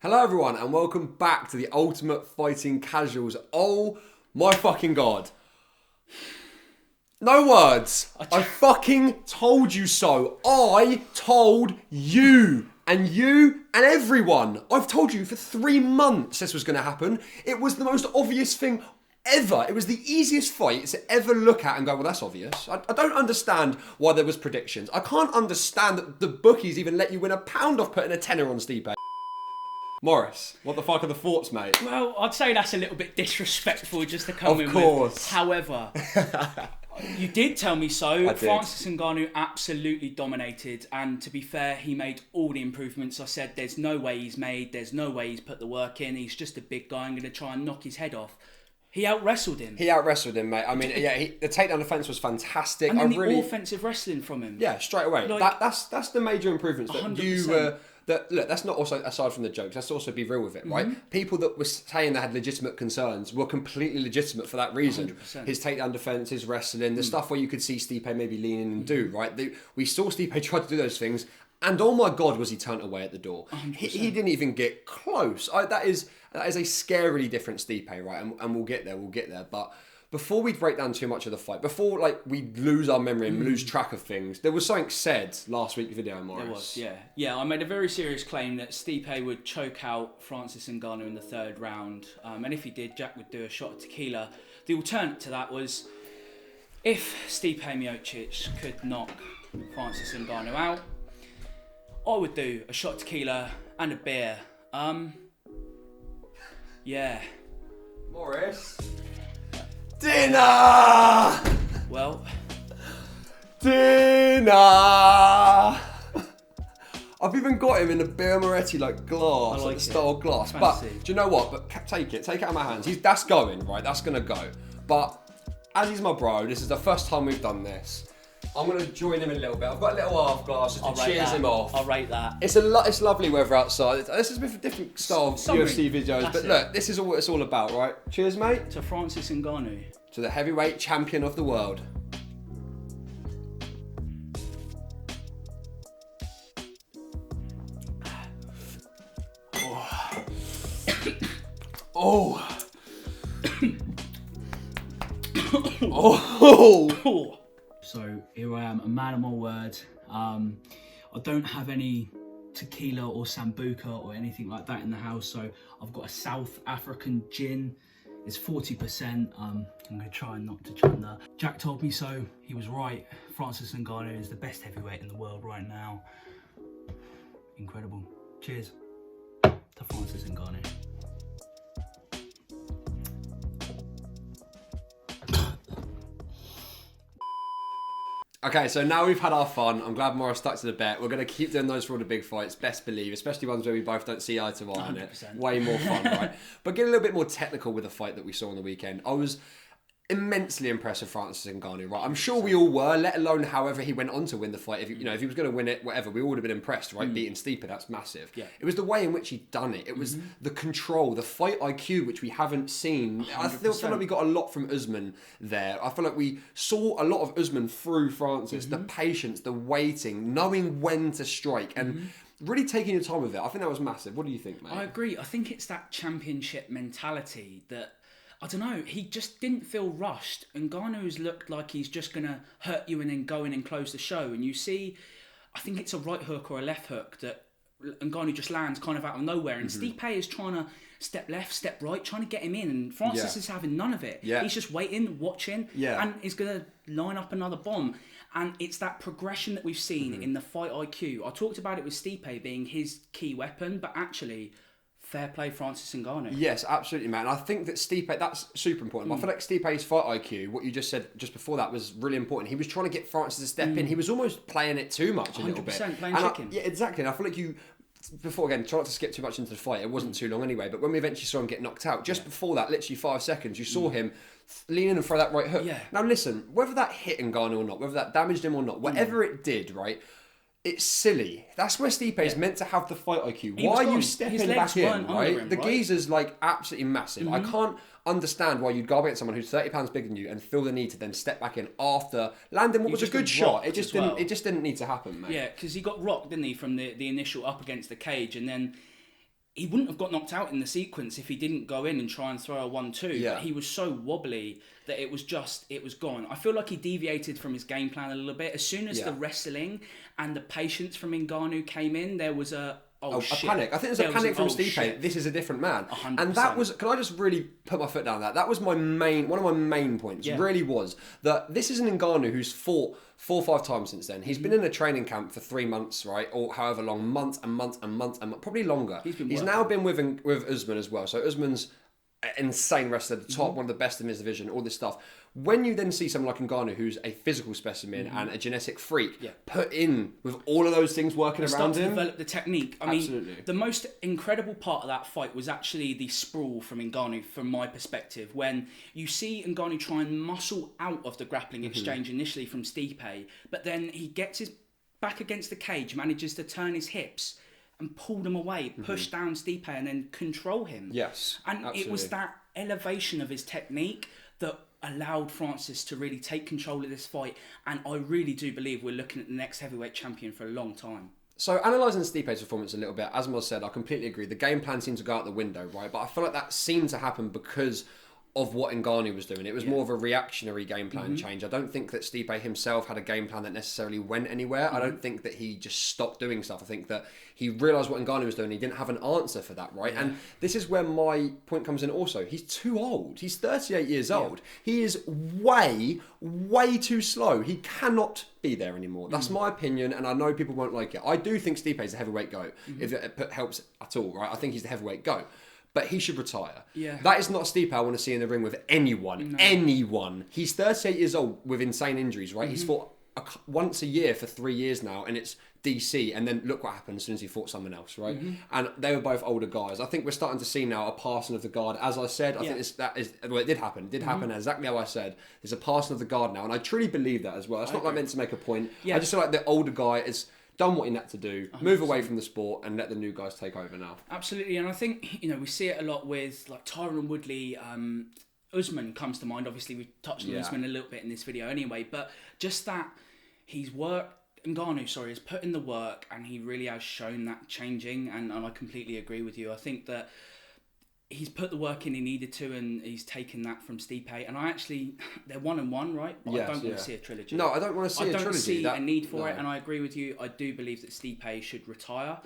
Hello everyone and welcome back to the Ultimate Fighting Casuals. Oh my fucking god. No words. I fucking told you so. I told you and everyone. I've told you for 3 months this was going to happen. It was the most obvious thing ever. It was the easiest fight to ever look at and go, well, that's obvious. I don't understand why there was predictions. I can't understand that the bookies even let you win £1 off putting a tenner on Stipe. Morris, what the fuck are the thoughts, mate? Well, I'd say that's a little bit disrespectful just to come in with. Of course. However, you did tell me so. Francis Ngannou absolutely dominated, and to be fair, he made all the improvements. I said there's no way he's put the work in. He's just a big guy. I'm going to try and knock his head off. He out-wrestled him. Mate. I mean, yeah, the takedown defense was fantastic. And then the offensive wrestling from him. Yeah, straight away. That's the major improvements that 100%. Look, that's not also, aside from the jokes, let's also be real with it, right? People that were saying they had legitimate concerns were completely legitimate for that reason. 100%. His takedown defense, his wrestling, the stuff where you could see Stipe maybe lean in and do, right? We saw Stipe try to do those things, and oh my God, was he turned away at the door. He didn't even get close. That is a scarily different Stipe, right? And we'll get there, but before we break down too much of the fight, before we lose our memory and lose track of things, there was something said last week's video, Morris. There was, yeah. Yeah, I made a very serious claim that Stipe would choke out Francis Ngannou in the third round. And if he did, Jack would do a shot of tequila. The alternate to that was, if Stipe Miocic could knock Francis Ngannou out, I would do a shot of tequila and a beer. Yeah. Morris. Dinner! Well. Dinner! I've even got him in a beer Moretti glass, like style glass. But do you know what? But take it out of my hands. That's going, right? That's gonna go. But as he's my bro, this is the first time we've done this. I'm going to join him in a little bit. I've got a little half glass just to cheers him off. I'll rate that. It's lovely weather outside. This is a different style of UFC videos. But look, this is what it's all about, right? Cheers, mate. To Francis Ngannou. To the heavyweight champion of the world. Oh. Oh. So here I am, a man of my word. I don't have any tequila or sambuca or anything like that in the house, so I've got a South African gin. It's 40%. I'm going to try not to chunder. Jack told me so. He was right. Francis Ngannou is the best heavyweight in the world right now. Incredible. Cheers to Francis Ngannou. Okay, so now we've had our fun. I'm glad Morris stuck to the bet. We're going to keep doing those for all the big fights, best believe, especially ones where we both don't see eye to eye on it. Way more fun, right? But get a little bit more technical with the fight that we saw on the weekend. I was immensely impressed with Francis Ngannou, right? I'm sure we all were, let alone however he went on to win the fight. If he was going to win it, whatever, we all would have been impressed, right? Beating Stipe, that's massive. Yeah. It was the way in which he'd done it. It was the control, the fight IQ, which we haven't seen. 100%. I feel like we got a lot from Usman there. I feel like we saw a lot of Usman through Francis. The patience, the waiting, knowing when to strike, and really taking your time with it. I think that was massive. What do you think, mate? I agree. I think it's that championship mentality that, I don't know, he just didn't feel rushed. Ngannou's looked like he's just going to hurt you and then go in and close the show. And you see, I think it's a right hook or a left hook that Ngannou just lands kind of out of nowhere. And Stipe is trying to step left, step right, trying to get him in. And Francis is having none of it. Yeah. He's just waiting, watching, and he's going to line up another bomb. And it's that progression that we've seen in the fight IQ. I talked about it with Stipe being his key weapon, but actually, fair play, Francis Ngannou. Yes, absolutely, man. I think that Stipe, that's super important. I feel like Stipe's fight IQ, what you just said just before that, was really important. He was trying to get Francis to step in. He was almost playing it too much a little bit. 100% playing chicken. Yeah, exactly. And I feel like before, again, try not to skip too much into the fight. It wasn't too long anyway. But when we eventually saw him get knocked out, just before that, literally 5 seconds, you saw him lean in and throw that right hook. Yeah. Now listen, whether that hit Ngannou or not, whether that damaged him or not, whatever it did, right? It's silly. That's where Stipe is meant to have the fight IQ. Why are you stepping back in, right? The geezer's absolutely massive. I can't understand why you'd go up against someone who's 30 pounds bigger than you and feel the need to then step back in after landing what was a good shot. It just didn't need to happen, mate. Yeah, because he got rocked, didn't he, from the initial up against the cage, and then he wouldn't have got knocked out in the sequence if he didn't go in and try and throw a 1-2. Yeah. But he was so wobbly that it was gone. I feel like he deviated from his game plan a little bit. As soon as the wrestling and the patience from Ngannou came in, there was a panic. I think there's a panic from Stipe. This is a different man. 100%. And that was, can I just really put my foot down there? That was one of my main points, really was, that this is an Ngannou who's fought 4 or 5 times since then. He's been in a training camp for 3 months, right? Or however long, months and months and months and months, probably longer. He's now been with Usman as well. So Usman's an insane wrestler, the top, one of the best in his division, all this stuff. When you then see someone like Ngannou, who's a physical specimen and a genetic freak, put in with all of those things working around him, develop the technique. I mean, the most incredible part of that fight was actually the sprawl from Ngannou, from my perspective. When you see Ngannou try and muscle out of the grappling exchange initially from Stipe, but then he gets his back against the cage, manages to turn his hips and pull them away, push down Stipe, and then control him. Yes, and it was that elevation of his technique that allowed Francis to really take control of this fight, and I really do believe we're looking at the next heavyweight champion for a long time. So, analysing Stipe's performance a little bit, as Moz said, I completely agree. The game plan seemed to go out the window, right? But I feel like that seemed to happen because of what Ngannou was doing. It was more of a reactionary game plan change. I don't think that Stipe himself had a game plan that necessarily went anywhere. I don't think that he just stopped doing stuff. I think that he realised what Ngannou was doing. He didn't have an answer for that, right? And this is where my point comes in also. He's too old. He's 38 years old. He is way, way too slow. He cannot be there anymore. That's my opinion, and I know people won't like it. I do think Stipe is a heavyweight GOAT, if it helps at all, right? I think he's the heavyweight GOAT. But he should retire. Yeah. That is not a Stipe I want to see in the ring with anyone. No. Anyone. He's 38 years old with insane injuries, right? He's fought once a year for 3 years now, and it's DC. And then look what happened as soon as he fought someone else, right? And they were both older guys. I think we're starting to see now a passing of the guard. As I said, I think it did happen. It did happen exactly how I said. There's a passing of the guard now, and I truly believe that as well. It's not like meant to make a point. I just feel like the older guy is done what he had to do, 100%. Move away from the sport and let the new guys take over now. Absolutely, and I think, we see it a lot with like Tyron Woodley. Usman comes to mind. Obviously, we touched on Usman a little bit in this video anyway, but just that Ngannou has put in the work, and he really has shown that changing, and I completely agree with you. I think that he's put the work in he needed to, and he's taken that from Stipe. And they're 1-1, right? But I don't want to see a trilogy. No, I don't want to see a trilogy. I don't see a need for it, and I agree with you. I do believe that Stipe should retire,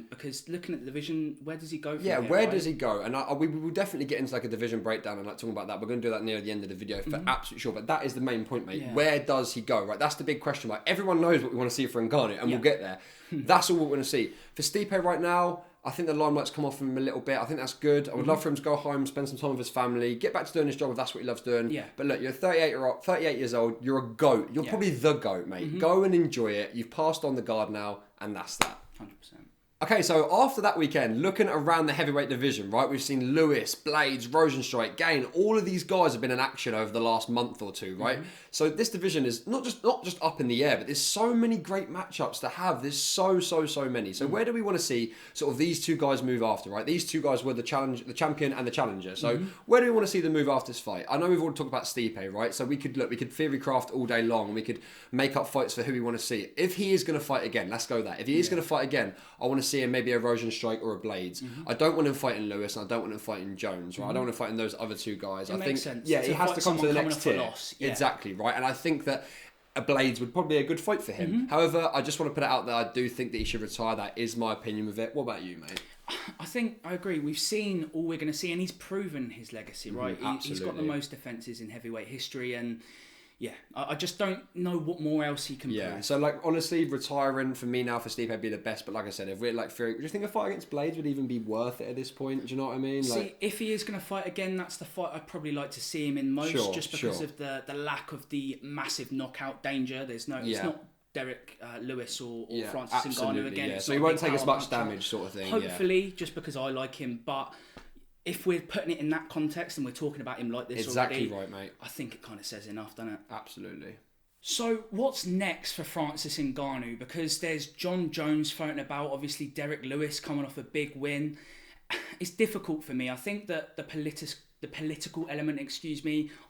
because looking at the division, where does he go from here, where does he go? And we will definitely get into like a division breakdown and like talking about that. We're going to do that near the end of the video for absolute sure. But that is the main point, mate. Yeah. Where does he go? Right, that's the big question. Like, everyone knows what we want to see for Ngannou, and we'll get there. That's all we're going to see. For Stipe right now, I think the limelight's come off him a little bit. I think that's good. I would love for him to go home, spend some time with his family, get back to doing his job if that's what he loves doing. Yeah. But look, you're 38 years old. You're a GOAT. You're probably the GOAT, mate. Go and enjoy it. You've passed on the guard now, and that's that. 100%. Okay, so after that weekend, looking around the heavyweight division, right, we've seen Lewis, Blades, Rosenstrike, Gain. All of these guys have been in action over the last month or two, right? So this division is not just up in the air, but there's so many great matchups to have. There's so many. So where do we want to see sort of these two guys move after, right? These two guys were the champion and the challenger. So where do we want to see them move after this fight? I know we've already talked about Stipe, right? So we could theory craft all day long, and we could make up fights for who we want to see. If he is going to fight again, let's go there. If he is going to fight again, I want to see him maybe a Rosenstrike or a Blades. I don't want him fighting Lewis, and I don't want him fighting Jones, right? I don't want him fighting those other two guys. I think makes sense. Yeah, he has to come to the next tier. Exactly, right? And I think that a Blades would probably be a good fight for him. However, I just want to put it out there, I do think that he should retire. That is my opinion with it. What about you, mate? I think I agree. We've seen all we're going to see, and he's proven his legacy, right? He's got the most defences in heavyweight history, and yeah, I just don't know what more else he can prove. So like honestly, retiring for me now for Stipe would be the best. But like I said, if we're like, do you think a fight against Blades would even be worth it at this point? Do you know what I mean? See, if he is going to fight again, that's the fight I'd probably like to see him in most, just because of the lack of the massive knockout danger. There's no, it's not Derek Lewis or Francis Ngannou again. Yeah. So he won't take as much damage, sort of thing. Hopefully, just because I like him, but if we're putting it in that context and we're talking about him like this exactly right, mate. I think it kind of says enough, doesn't it? Absolutely. So what's next for Francis Ngannou? Because there's John Jones floating about, obviously Derek Lewis coming off a big win. It's difficult for me. I think that the political element,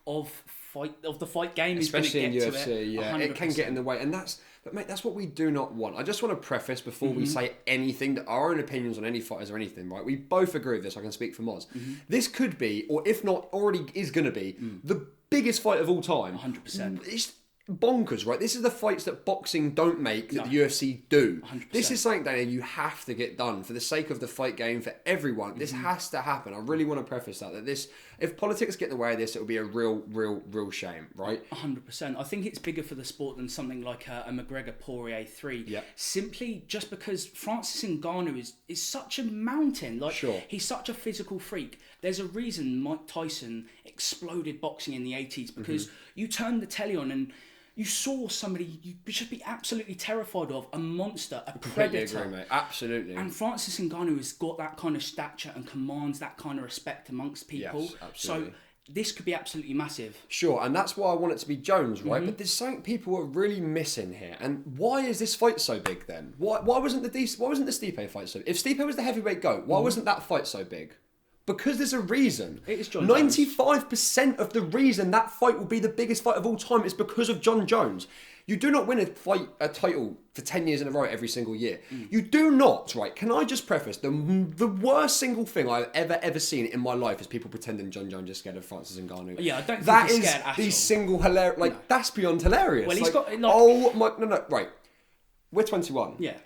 of the fight game, especially in UFC. It 100%. can get in the way, and but mate, that's what we do not want. I just want to preface before we say anything that our own opinions on any fighters or anything, right? We both agree with this. I can speak for Moz. This could be, or if not, already is going to be the biggest fight of all time. 100%. It's bonkers, right? This is the fights that boxing don't make that the UFC do. 100%. This is something, Dana, you have to get done for the sake of the fight game, for everyone. This has to happen. I really want to preface that this, if politics get in the way of this, it will be a real shame, right? 100%. I think it's bigger for the sport than something like a McGregor Poirier 3. Yeah. Simply just because Francis Ngannou is such a mountain. Like, he's such a physical freak. There's a reason Mike Tyson exploded boxing in the 80s, because you turned the telly on and you saw somebody you should be absolutely terrified of, a monster, a predator. Completely agree, mate. Absolutely. And Francis Ngannou has got that kind of stature and commands that kind of respect amongst people. Yes, absolutely. So this could be absolutely massive. Sure, and that's why I want it to be Jones, right? But there's something people are really missing here. And why is this fight so big then? Why wasn't the Stipe fight so big? If Stipe was the heavyweight GOAT, why wasn't that fight so big? Because there's a reason. It is John 95% of the reason that fight will be the biggest fight of all time is because of John Jones. You do not win a title for 10 years in a row every single year. You do not, right? Can I just preface, the worst single thing I've ever seen in my life is people pretending John Jones is scared of Francis Ngannou. Yeah, I don't think he's scared at all. These single hilarious, that's beyond hilarious. Well, he's got, oh my, no, right. We're 21. Yeah.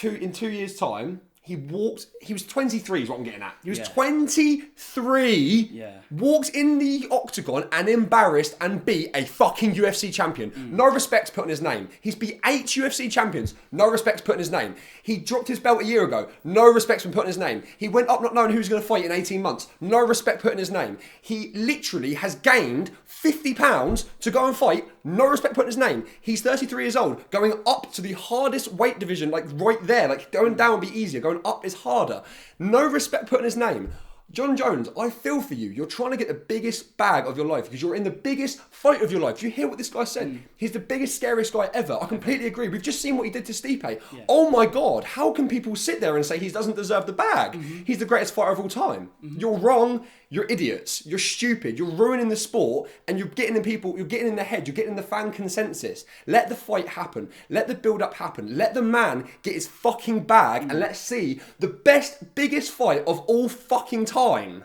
In 2 years' time, he was 23 is what I'm getting at. He was 23, walked in the octagon and embarrassed and beat a fucking UFC champion. No respect put on his name. He's beat 8 UFC champions. No respect put on his name. He dropped his belt a year ago. No respect been put on his name. He went up not knowing who he was going to fight in 18 months. No respect put on his name. He literally has gained 50 pounds to go and fight. No respect put on his name. He's 33 years old, going up to the hardest weight division, like right there. Like going down would be easier. Going up is harder. No respect put on his name. John Jones, I feel for you. You're trying to get the biggest bag of your life because you're in the biggest fight of your life. Do you hear what this guy said? He's the biggest, scariest guy ever. I completely agree. We've just seen what he did to Stipe. Yeah. Oh my God, how can people sit there and say he doesn't deserve the bag? He's the greatest fighter of all time. You're wrong. You're idiots. You're stupid. You're ruining the sport and you're getting in people, you're getting in the head, you're getting in the fan consensus. Let the fight happen. Let the build-up happen. Let the man get his fucking bag and let's see the best, biggest fight of all fucking time.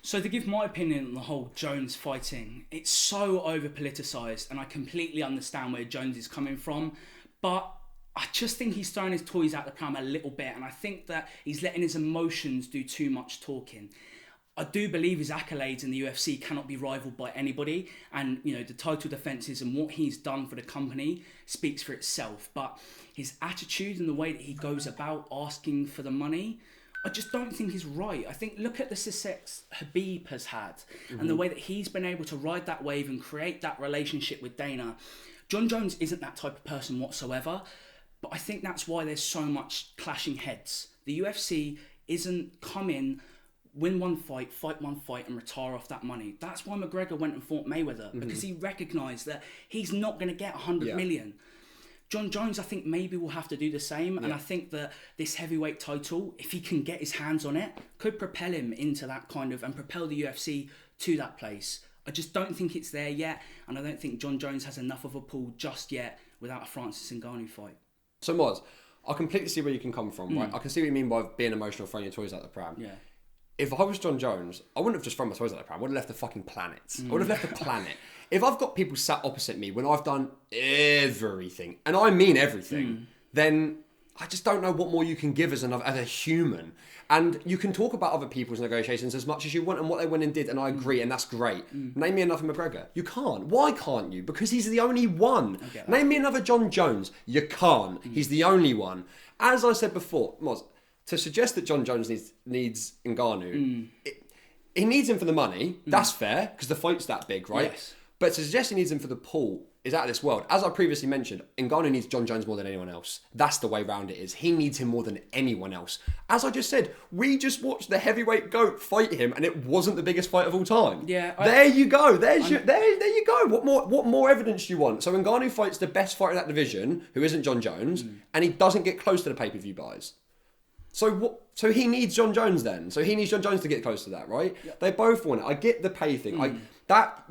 So to give my opinion on the whole Jones fighting, it's so over-politicised and I completely understand where Jones is coming from, but I just think he's throwing his toys out the pram a little bit and I think that he's letting his emotions do too much talking. I do believe his accolades in the UFC cannot be rivaled by anybody, and you know the title defences and what he's done for the company speaks for itself. But his attitude and the way that he goes about asking for the money, I just don't think is right. I think look at the success Khabib has had and the way that he's been able to ride that wave and create that relationship with Dana. John Jones isn't that type of person whatsoever, but I think that's why there's so much clashing heads. The UFC isn't coming, win one fight one fight and retire off that money. That's why McGregor went and fought Mayweather, because he recognised that he's not going to get 100 million. John Jones, I think maybe will have to do the same, and I think that this heavyweight title, if he can get his hands on it, could propel him into that kind of, and propel the UFC to that place. I just don't think it's there yet, and I don't think John Jones has enough of a pull just yet without a Francis Ngannou fight. So Moz, I completely see where you can come from, right? I can see what you mean by being emotional, throwing your toys out the pram. Yeah. If I was John Jones, I wouldn't have just thrown my toys out the pram. I would have left the fucking planet. I would have left the planet. If I've got people sat opposite me when I've done everything, and I mean everything, then I just don't know what more you can give as a human. And you can talk about other people's negotiations as much as you want and what they went and did, and I agree, and that's great. Name me another McGregor. You can't. Why can't you? Because he's the only one. Name me another John Jones. You can't. He's the only one. As I said before, Moz, to suggest that John Jones needs Ngannou, he needs him for the money. That's fair, because the fight's that big, right? Yes. But to suggest he needs him for the pull is out of this world. As I previously mentioned, Ngannou needs John Jones more than anyone else. That's the way round it is. He needs him more than anyone else. As I just said, we just watched the heavyweight GOAT fight him, and it wasn't the biggest fight of all time. Yeah. There you go. There you go. What more evidence do you want? So Ngannou fights the best fighter in that division, who isn't John Jones, and he doesn't get close to the pay-per-view buys. So he needs John Jones then. So he needs John Jones to get close to that, right? Yep. They both want it. I get the pay thing. That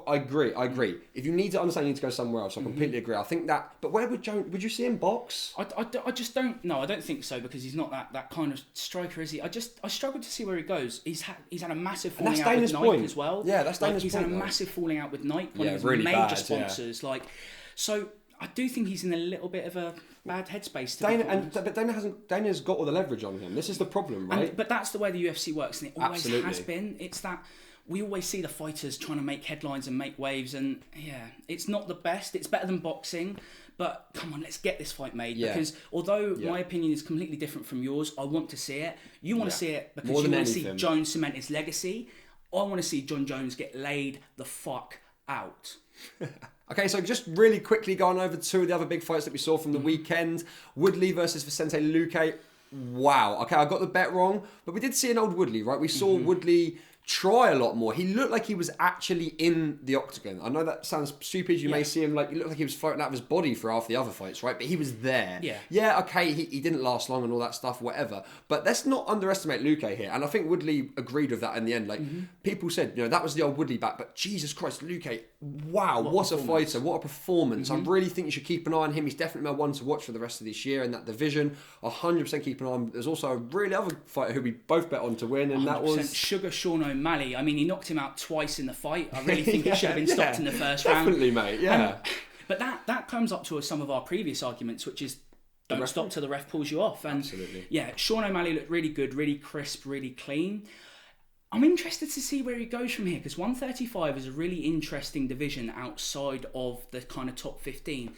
I agree. If you need to understand, you need to go somewhere else. I completely agree. I think that, but where would Jones, would you see him box? I just don't, no, I don't think so, because he's not that kind of striker, is he? I struggle to see where he goes. He's had a massive falling out with Nike as well. Yeah, that's Dana's point. He's had a massive falling out with Nike, one of his really major bad, sponsors. Yeah. So I do think he's in a little bit of a bad headspace. But Dana's got all the leverage on him. This is the problem, right? But that's the way the UFC works, and it always has been. It's that we always see the fighters trying to make headlines and make waves, and it's not the best. It's better than boxing, but come on, let's get this fight made. Yeah. Because although my opinion is completely different from yours, I want to see it. You want to see it because you want to see Jones cement his legacy. I want to see John Jones get laid the fuck out. Okay, so just really quickly going over two of the other big fights that we saw from the weekend. Woodley versus Vicente Luque. Wow. Okay, I got the bet wrong, but we did see an old Woodley, right? We saw Woodley try a lot more. He looked like he was actually in the octagon. I know that sounds stupid. You may see him like, he looked like he was floating out of his body for half the other fights, right? But he was there. Yeah, okay, he didn't last long and all that stuff, whatever. But let's not underestimate Luque here. And I think Woodley agreed with that in the end. Like, people said, that was the old Woodley back, but Jesus Christ, Luque, wow, what a fighter, what a performance. I really think you should keep an eye on him. He's definitely my one to watch for the rest of this year in that division. 100% keep an eye on. There's also a really other fighter who we both bet on to win, and that was Sugar Sean O'Malley. I mean, he knocked him out twice in the fight. I really think he should have been stopped in the first round. Definitely, mate, yeah. But that comes up to some of our previous arguments, which is don't stop till the ref pulls you off. And absolutely. Yeah, Sean O'Malley looked really good, really crisp, really clean. I'm interested to see where he goes from here, because 135 is a really interesting division outside of the kind of top 15.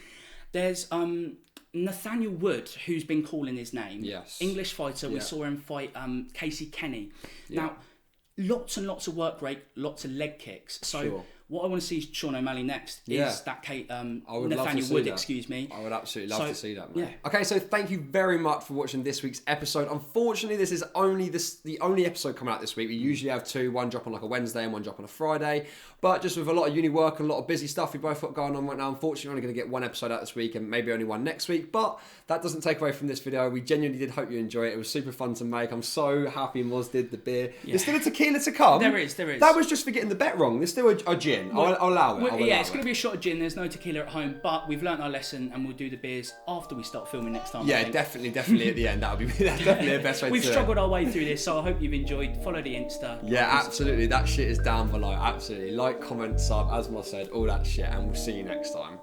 There's Nathaniel Wood, who's been calling his name. Yes. English fighter. We saw him fight Casey Kenny. Now, lots and lots of work rate, lots of leg kicks. So what I want to see Sean O'Malley next is that Nathaniel Wood, excuse me. I would absolutely love to see that, mate. Yeah. Okay, so thank you very much for watching this week's episode. Unfortunately, this is the only episode coming out this week. We usually have two, one drop on like a Wednesday and one drop on a Friday. But just with a lot of uni work and a lot of busy stuff we both got going on right now, unfortunately, we're only going to get one episode out this week and maybe only one next week. But that doesn't take away from this video. We genuinely did hope you enjoy it. It was super fun to make. I'm so happy Moz did the beer. Yeah. There's still a tequila to come. There is. That was just for getting the bet wrong. There's still a gin. Well, I'll allow it. It's going to be a shot of gin. There's no tequila at home, but we've learnt our lesson and we'll do the beers after we start filming next time. Yeah, definitely at the end. That's definitely the best way to do it. We've struggled our way through this, so I hope you've enjoyed. Follow the Insta. Yeah, absolutely. That shit is down below. Absolutely. Like, comment, sub, as Moz said, all that shit, and we'll see you next time.